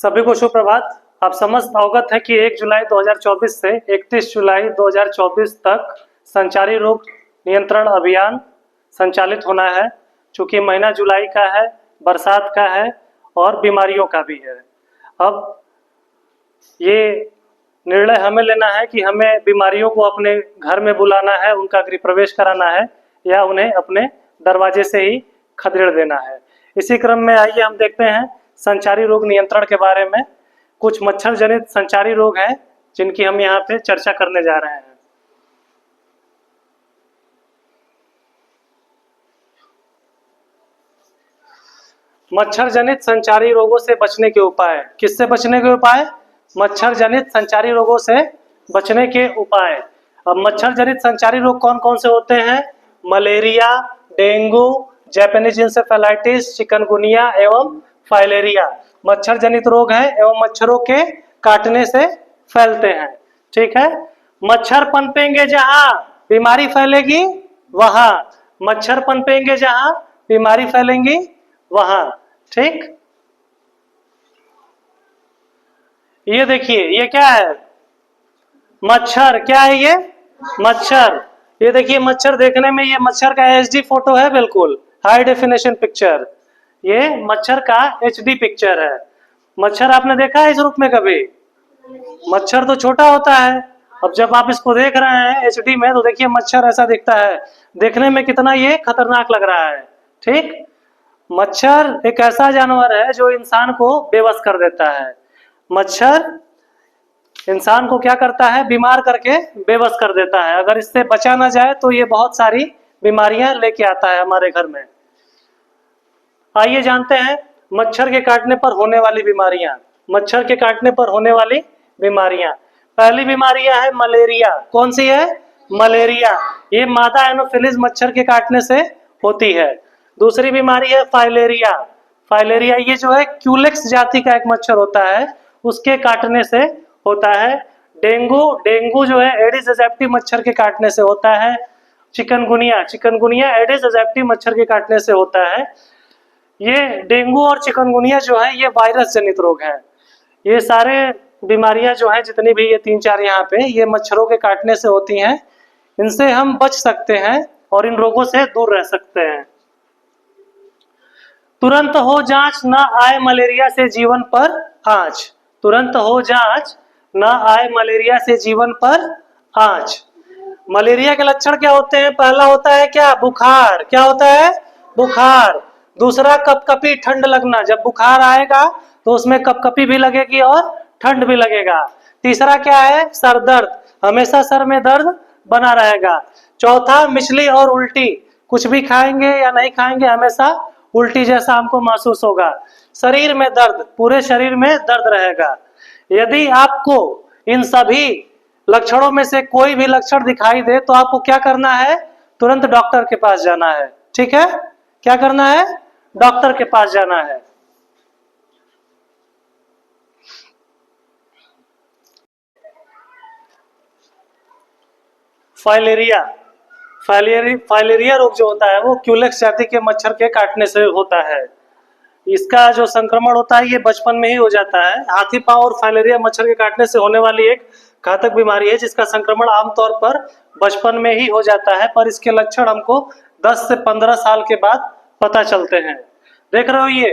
सभी को सुप्रभात। आप समस्त अवगत है कि 1 जुलाई 2024 से 31 जुलाई 2024 तक संचारी रोग नियंत्रण अभियान संचालित होना है। चूँकि महीना जुलाई का है, बरसात का है और बीमारियों का भी है। अब ये निर्णय हमें लेना है कि हमें बीमारियों को अपने घर में बुलाना है, उनका गृह प्रवेश कराना है या उन्हें अपने दरवाजे से ही खदेड़ देना है। इसी क्रम में आइए हम देखते हैं संचारी रोग नियंत्रण के बारे में। कुछ मच्छर जनित संचारी रोग हैं जिनकी हम यहाँ पे चर्चा करने जा रहे हैं। मच्छर जनित संचारी रोगों से बचने के उपाय। किससे बचने के उपाय? मच्छर जनित संचारी रोगों से बचने के उपाय। अब मच्छर जनित संचारी रोग कौन कौन से होते हैं? Malaria, dengue, Japanese encephalitis, chikungunya एवं फाइलेरिया मच्छर जनित रोग है एवं मच्छरों के काटने से फैलते हैं। ठीक है। मच्छर पनपेंगे जहां बीमारी फैलेगी वहां, मच्छर पनपेंगे जहां बीमारी फैलेंगी वहां। ठीक। ये देखिए, ये क्या है? मच्छर। क्या है ये? मच्छर। ये देखिए मच्छर, देखने में ये मच्छर का एचडी फोटो है, बिल्कुल हाई डेफिनेशन पिक्चर। ये मच्छर का एचडी पिक्चर है। मच्छर आपने देखा है इस रूप में कभी? मच्छर तो छोटा होता है। अब जब आप इसको देख रहे हैं एचडी में तो देखिए मच्छर ऐसा दिखता है। देखने में कितना ये खतरनाक लग रहा है। ठीक। मच्छर एक ऐसा जानवर है जो इंसान को बेबस कर देता है। मच्छर इंसान को क्या करता है? बीमार करके बेबस कर देता है। अगर इससे बचा ना जाए तो ये बहुत सारी बीमारियां लेके आता है हमारे घर में। आइए जानते हैं मच्छर के काटने पर होने वाली बीमारियां। मच्छर के काटने पर होने वाली बीमारियां। पहली बीमारियां है मलेरिया। कौन सी है? मलेरिया। ये मादा एनोफिलिस मच्छर के काटने से होती है। दूसरी बीमारी है फाइलेरिया। फाइलेरिया ये जो है क्यूलेक्स जाति का एक मच्छर होता है, उसके काटने से होता है। डेंगू, डेंगू जो है एडिस एजिप्टी मच्छर के काटने से होता है। चिकनगुनिया, चिकनगुनिया एडिस एजिप्टी मच्छर के काटने से होता है। ये डेंगू और चिकनगुनिया जो है ये वायरस जनित रोग है। ये सारे बीमारियां जो है जितनी भी ये 3-4 यहाँ पे ये मच्छरों के काटने से होती हैं। इनसे हम बच सकते हैं और इन रोगों से दूर रह सकते हैं। तुरंत हो जांच, न आए मलेरिया से जीवन पर आंच। तुरंत हो जांच, न आए मलेरिया से जीवन पर आंच। मलेरिया के लक्षण क्या होते हैं? पहला होता है क्या? बुखार। क्या होता है? बुखार। दूसरा कपकपी, ठंड लगना। जब बुखार आएगा तो उसमें कपकपी भी लगेगी और ठंड भी लगेगा। तीसरा क्या है? सर दर्द, हमेशा सर में दर्द बना रहेगा। चौथा मिचली और उल्टी, कुछ भी खाएंगे या नहीं खाएंगे हमेशा उल्टी जैसा हमको महसूस होगा। शरीर में दर्द, पूरे शरीर में दर्द रहेगा। यदि आपको इन सभी लक्षणों में से कोई भी लक्षण दिखाई दे तो आपको क्या करना है? तुरंत डॉक्टर के पास जाना है। ठीक है। क्या करना है? डॉक्टर के पास जाना है। फाइलेरिया। फाइलेरिया रोग जो होता है वो क्यूलेक्स जाति के मच्छर के काटने से होता है। इसका जो संक्रमण होता है ये बचपन में ही हो जाता है। हाथी पांव और फाइलेरिया मच्छर के काटने से होने वाली एक घातक बीमारी है जिसका संक्रमण आमतौर पर बचपन में ही हो जाता है, पर इसके लक्षण हमको 10 से 15 साल के बाद पता चलते हैं। देख रहे हो ये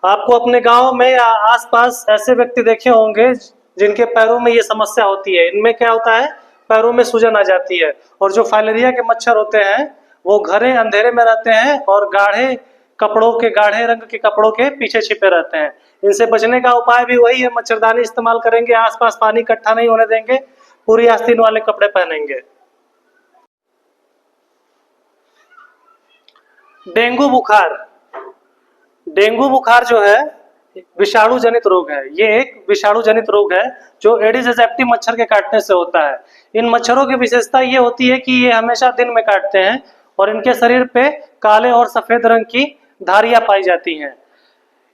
आपको अपने गांव में या आसपास ऐसे व्यक्ति देखे होंगे जिनके पैरों में ये समस्या होती है। इनमें क्या होता है? पैरों में सूजन आ जाती है। और जो फाइलेरिया के मच्छर होते हैं वो घने अंधेरे में रहते हैं और गाढ़े कपड़ों के, गाढ़े रंग के कपड़ों के पीछे छिपे रहते हैं। इनसे बचने का उपाय भी वही है, मच्छरदानी इस्तेमाल करेंगे, आसपास पानी इकट्ठा नहीं होने देंगे, पूरी आस्तीन वाले कपड़े पहनेंगे। डेंगू बुखार। डेंगू बुखार जो है विषाणु जनित रोग है। ये एक विषाणु जनित रोग है जो एडिस एजिप्टी मच्छर के काटने से होता है। इन मच्छरों की विशेषता ये होती है कि ये हमेशा दिन में काटते हैं और इनके शरीर पे काले और सफेद रंग की धारियां पाई जाती हैं।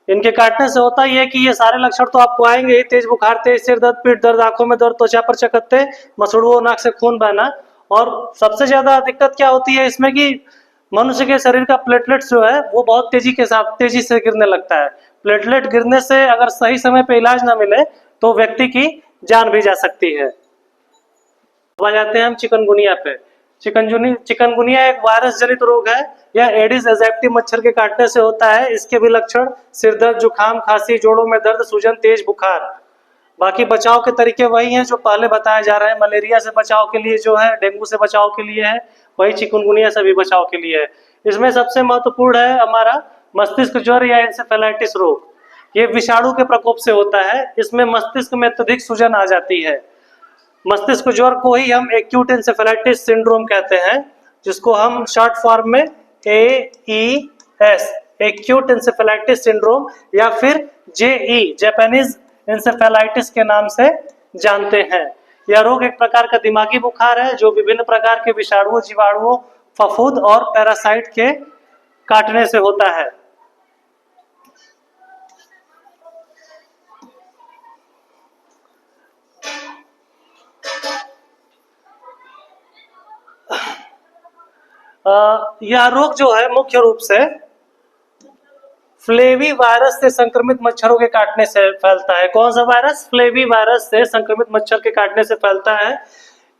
इनके काटने से होता ये है कि ये सारे लक्षण तो आपको आएंगे ही, तेज बुखार, तेज सिर दर्द, पीठ दर्द, आंखों में दर्द, त्वचा पर चकत्ते, मसूड़ों, नाक से खून बहना। और सबसे ज्यादा दिक्कत क्या होती है इसमें कि मनुष्य के शरीर का प्लेटलेट्स जो है वो बहुत तेजी से गिरने लगता है। प्लेटलेट गिरने से अगर सही समय पे इलाज ना मिले तो व्यक्ति की जान भी जा सकती है। अब आ जाते हैं हम चिकनगुनिया पे। चिकनगुनिया एक वायरस जनित रोग है। यह एडिस एजिप्टी मच्छर के काटने से होता है। इसके भी लक्षण सिर दर्द, जुकाम, खांसी, जोड़ों में दर्द, सूजन, तेज बुखार। बाकी बचाव के तरीके वही हैं जो पहले बताए जा रहे हैं। मलेरिया से बचाव के लिए जो है, डेंगू से बचाव के लिए है, वही चिकनगुनिया से भी बचाव के लिए है। इसमें सबसे महत्वपूर्ण है हमारा मस्तिष्क ज्वर या एंसेफेलाइटिस रोग। ये विषाणु के प्रकोप से होता है। इसमें मस्तिष्क में अत्यधिक सूजन आ जाती है। मस्तिष्क ज्वर को ही हम एक्यूट एंसेफेलाइटिस सिंड्रोम कहते हैं, जिसको हम शॉर्ट फॉर्म में AES एक्यूट एंसेफेलाइटिस सिंड्रोम या फिर JE जापानीज एंसेफेलाइटिस के नाम से जानते हैं। यह रोग एक प्रकार का दिमागी बुखार है जो विभिन्न प्रकार के विषाणुओं, जीवाणुओं, फफूंद और पैरासाइट के काटने से होता है। यह रोग जो है मुख्य रूप से फ्लेवी वायरस से संक्रमित मच्छरों के काटने से फैलता है। कौन सा वायरस? फ्लेवी वायरस से संक्रमित मच्छर के काटने से फैलता है।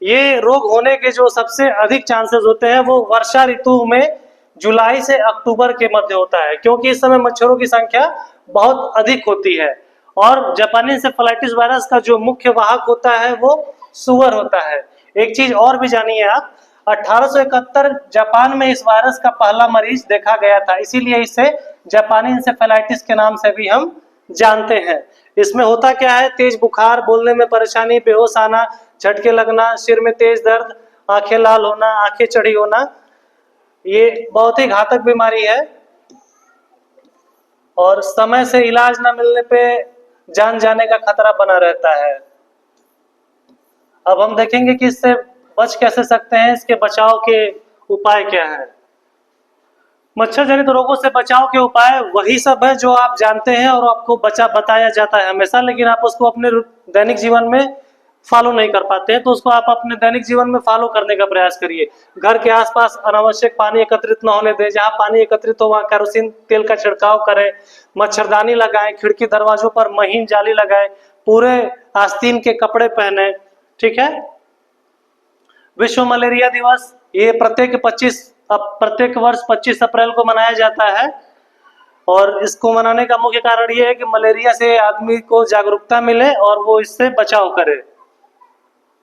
ये रोग होने के जो सबसे अधिक चांसेस होते हैं वो वर्षा ऋतु में जुलाई से अक्टूबर के मध्य होता है, क्योंकि इस समय मच्छरों की संख्या बहुत अधिक होती है। और जापानी एंसेफेलाइटिस वायरस का जो मुख्य वाहक होता है वो सुअर होता है। एक चीज और भी जानिए आप, 1871 जापान में इस वायरस का पहला मरीज देखा गया था, इसीलिए इसे जापानी इंसेफेलाइटिस के नाम से भी हम जानते हैं। इसमें होता क्या है? तेज बुखार, बोलने में परेशानी, बेहोश आना, झटके लगना, सिर में तेज दर्द, आंखें लाल होना, आंखें चढ़ी होना। ये बहुत ही घातक बीमारी है और समय से इलाज न मिलने पे जान जाने का खतरा बना रहता है। अब हम देखेंगे कि इससे बच कैसे सकते हैं, इसके बचाव के उपाय क्या हैं। मच्छर जनित रोगों से बचाव के उपाय वही सब है जो आप जानते हैं और आपको बताया जाता है हमेशा, लेकिन आप उसको अपने दैनिक जीवन में फॉलो नहीं कर पाते हैं। तो उसको आप अपने दैनिक जीवन में फॉलो करने का प्रयास करिए। घर के आसपास अनावश्यक पानी एकत्रित न होने दें। जहां पानी एकत्रित हो वहां केरोसिन तेल का छिड़काव करें। मच्छरदानी लगाएं, खिड़की दरवाजों पर महीन जाली लगाएं, पूरे आस्तीन के कपड़े पहने। ठीक है। विश्व मलेरिया दिवस ये प्रत्येक वर्ष 25 अप्रैल को मनाया जाता है और इसको मनाने का मुख्य कारण ये है कि मलेरिया से आदमी को जागरूकता मिले और वो इससे बचाव करे।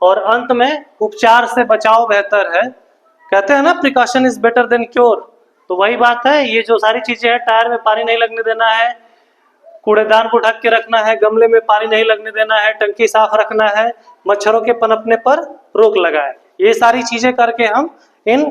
और अंत में उपचार से बचाव बेहतर है। कहते हैं ना, precaution is better than cure. तो वही बात है। ये जो सारी चीजें हैं, टायर में पानी नहीं लगने देना है, कूड़ेदान को ढक के रखना है, गमले में पानी नहीं लगने देना है, टंकी साफ रखना है, मच्छरों के पनपने पर रोक लगाए, ये सारी चीजें करके हम इन